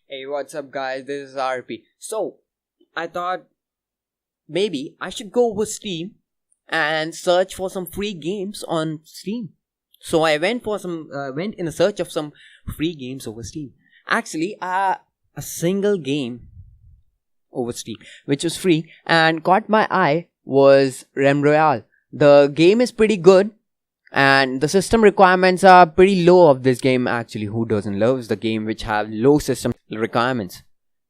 Hey, what's up, guys? This is RP. So, I thought maybe I should go over Steam and search for some free games on Steam. So I went in a search of some free games over Steam. Actually, a single game over Steam which was free and caught my eye was Rem Royale. The game is pretty good. And the system requirements are pretty low of this game actually. Who doesn't love the game which have low system requirements?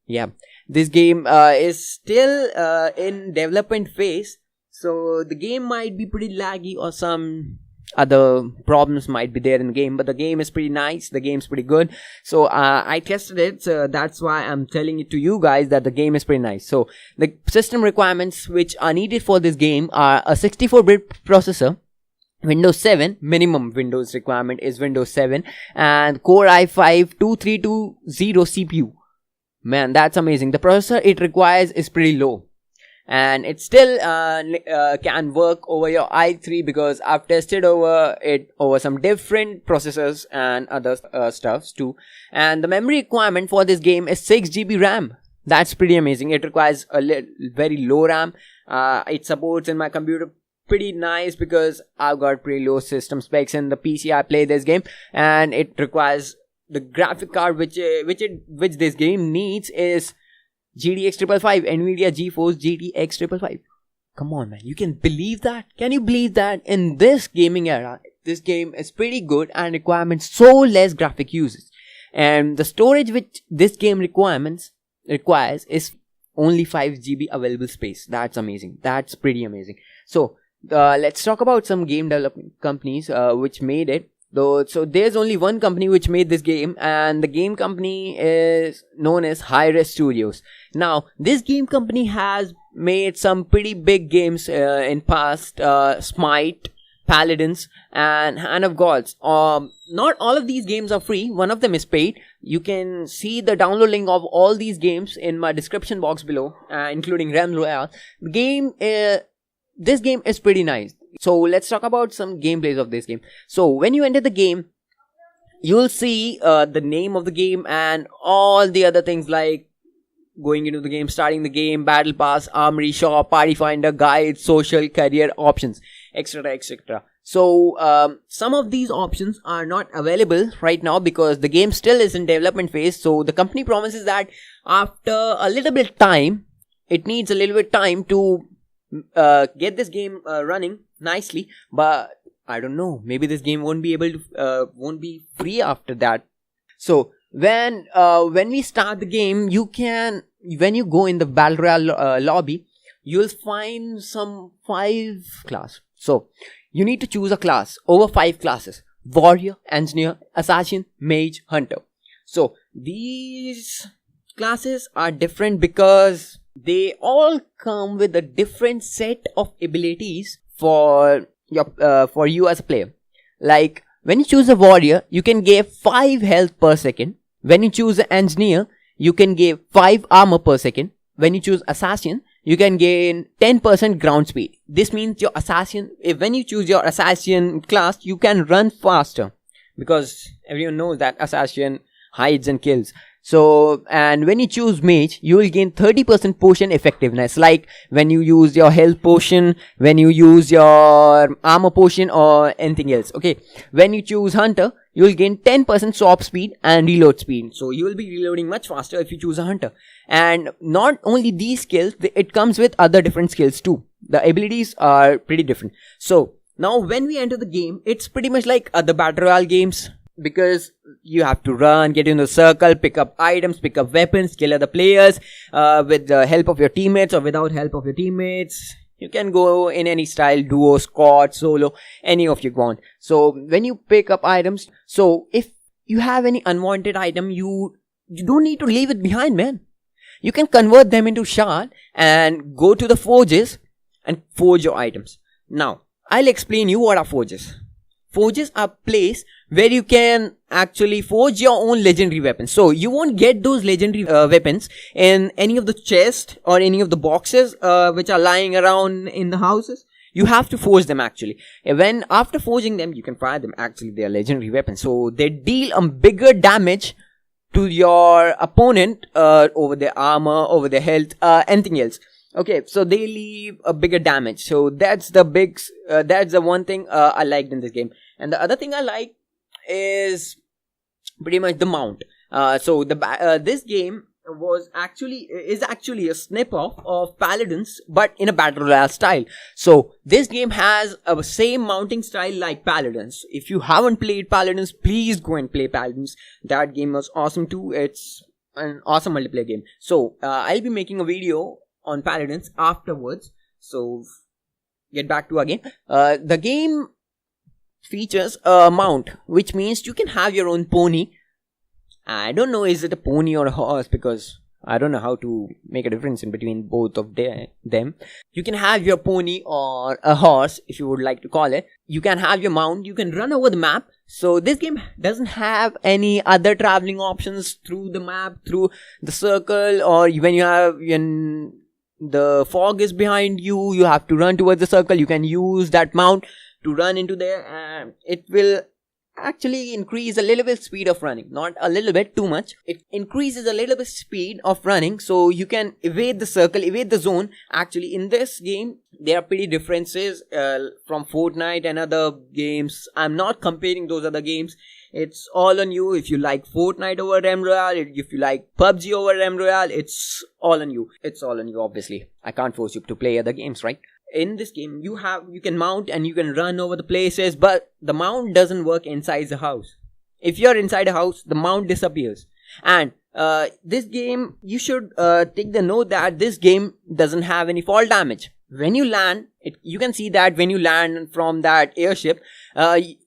Yeah. This game is still in development phase. So the game might be pretty laggy or some other problems might be there in the game. But the game is pretty nice. The game's pretty good. So I tested it. So that's why I'm telling it to you guys that the game is pretty nice. So the system requirements which are needed for this game are a 64-bit processor. Windows 7, minimum Windows requirement is Windows 7 and Core i5-2320 CPU. Man, that's amazing. The processor it requires is pretty low. And it still can work over your i3 because I've tested over some different processors and other stuffs too. And the memory requirement for this game is 6 GB RAM. That's pretty amazing. It requires a very low RAM. It supports in my computer pretty nice because I've got pretty low system specs in the PC I play this game, and it requires the graphic card which this game needs is GTX 555 NVIDIA GeForce GTX 555. Come on, man, you can believe that? Can you believe that in this gaming era this game is pretty good and requirements so less graphic uses, and the storage which this game requires is only 5 GB available space. That's amazing. That's pretty amazing. So let's talk about some game development companies which made it. So there's only one company which made this game, and the game company is known as Hi-Res Studios. Now, this game company has made some pretty big games in past, Smite, Paladins, and Hand of Gods. Not all of these games are free. One of them is paid. You can see the download link of all these games in my description box below, including Rem Royale. This game is pretty nice. So let's talk about some gameplays of this game. So when you enter the game, you'll see the name of the game and all the other things like going into the game, starting the game, battle pass, armory, shop, party finder, guide, social, career, options, etc, etc. So some of these options are not available right now because the game still is in development phase. So the company promises that after a little bit time, it needs a little bit time to get this game running nicely, but I don't know, maybe this game won't be free after that. So when we start the game, when you go in the Battle Royale lobby, you'll find some 5 class. So you need to choose a class over 5 classes: warrior, engineer, assassin, mage, hunter. So these classes are different because they all come with a different set of abilities for you as a player. Like when you choose a warrior, you can give 5 health per second. When you choose an engineer, you can give 5 armor per second. When you choose assassin, you can gain 10% ground speed. This means when you choose your assassin class, you can run faster because everyone knows that assassin hides and kills. So, and when you choose mage, you will gain 30% potion effectiveness. Like when you use your health potion, when you use your armor potion or anything else. Okay. When you choose hunter, you will gain 10% swap speed and reload speed. So you will be reloading much faster if you choose a hunter. And not only these skills, it comes with other different skills too. The abilities are pretty different. So now when we enter the game, it's pretty much like other Battle Royale games. Because you have to run, get in the circle, pick up items, pick up weapons, kill other players with the help of your teammates or without help of your teammates. You can go in any style, duo, squad, solo, any of you want. So when you pick up items, so if you have any unwanted item, you don't need to leave it behind, man. You can convert them into shard and go to the forges and forge your items. Now, I'll explain you what are forges. Forges are place where you can actually forge your own legendary weapons. So you won't get those legendary weapons in any of the chests or any of the boxes which are lying around in the houses. You have to forge them actually. After forging them, you can fire them. Actually, they are legendary weapons. So they deal a bigger damage to your opponent over their armor, over their health, anything else. Okay, so they leave a bigger damage. So that's the one thing I liked in this game. And the other thing I like is pretty much the mount. So this game is actually a snip off of Paladins, but in a battle royale style. So this game has a same mounting style like Paladins. If you haven't played Paladins, please go and play Paladins. That game was awesome too. It's an awesome multiplayer game. So I'll be making a video on Paladins afterwards. So get back to our game. The game features a mount, which means you can have your own pony. I don't know, is it a pony or a horse, because I don't know how to make a difference in between both of them. You can have your pony or a horse, if you would like to call it. You can have your mount. You can run over the map. So this game doesn't have any other traveling options through the map, through the circle, or when the fog is behind you, you have to run towards the circle. You can use that mount to run into there, and it will actually increase a little bit speed of running. Not a little bit, too much. It increases a little bit speed of running, so you can evade the circle, evade the zone. Actually, in this game, there are pretty differences from Fortnite and other games. I'm not comparing those other games. It's all on you. If you like Fortnite over Realm Royale, if you like PUBG over Realm Royale, it's all on you. It's all on you, obviously. I can't force you to play other games, right? In this game, you can mount and you can run over the places, but the mount doesn't work inside the house. If you're inside a house, the mount disappears. And this game, you should take the note that this game doesn't have any fall damage. When you land, you can see that when you land from that airship,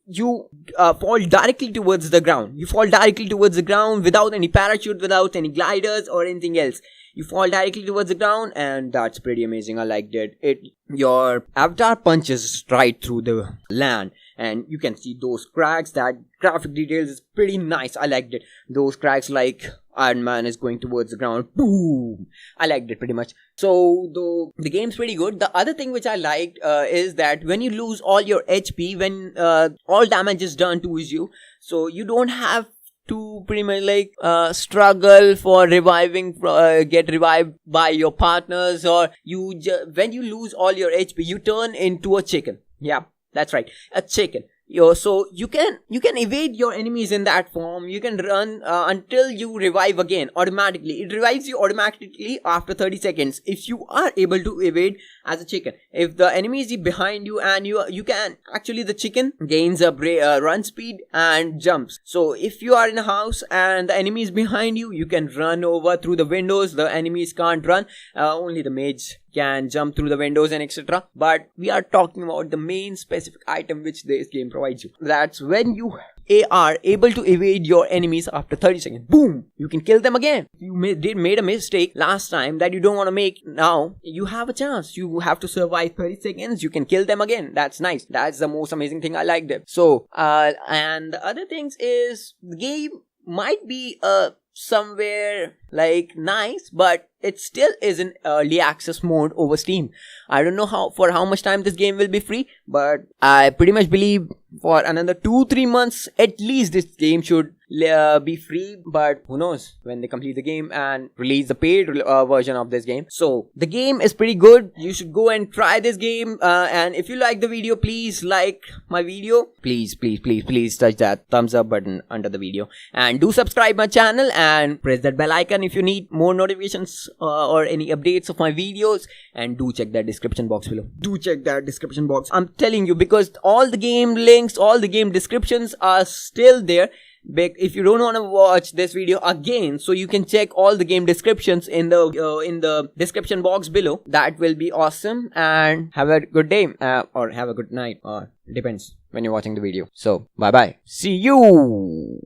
you fall directly towards the ground. You fall directly towards the ground without any parachute, without any gliders or anything else. You fall directly towards the ground, and that's pretty amazing. I liked it. Your avatar punches right through the land, and you can see those cracks. That graphic details is pretty nice. I liked it. Those cracks like Iron Man is going towards the ground. Boom! I liked it pretty much. So the game's pretty good. The other thing which I liked is that when you lose all your HP, when all damage is done towards you, so you don't have to pretty much struggle for reviving, get revived by your partners, or when you lose all your HP, you turn into a chicken. Yeah, that's right, a chicken. So you can evade your enemies in that form. You can run until you revive again automatically. It revives you automatically after 30 seconds if you are able to evade as a chicken. If the enemy is behind you and you can actually, the chicken gains a run speed and jumps. So if you are in a house and the enemy is behind you, you can run over through the windows. The enemies can't run. Only the mage can jump through the windows and etc. But we are talking about the main specific item which this game provides you. That's when you are able to evade your enemies after 30 seconds. Boom! You can kill them again. You made a mistake last time that you don't want to make now. You have a chance. You have to survive 30 seconds. You can kill them again. That's nice. That's the most amazing thing I liked it. So, and the other things is the game might be somewhere nice, but it still is in early access mode over Steam. I don't know how much time this game will be free, but I pretty much believe for another 2-3 months at least this game should be free. But who knows when they complete the game and release the paid version of this game. So the game is pretty good. You should go and try this game, and if you like the video, please like my video. Please touch that thumbs up button under the video, and do subscribe my channel and press that bell icon if you need more notifications or any updates of my videos. And do check that description box below. Do check that description box. I'm telling you, because all the game links, all the game descriptions are still there. If you don't want to watch this video again, so you can check all the game descriptions in the description box below. That will be awesome. And have a good day, or have a good night, or depends when you're watching the video. So bye bye, see you.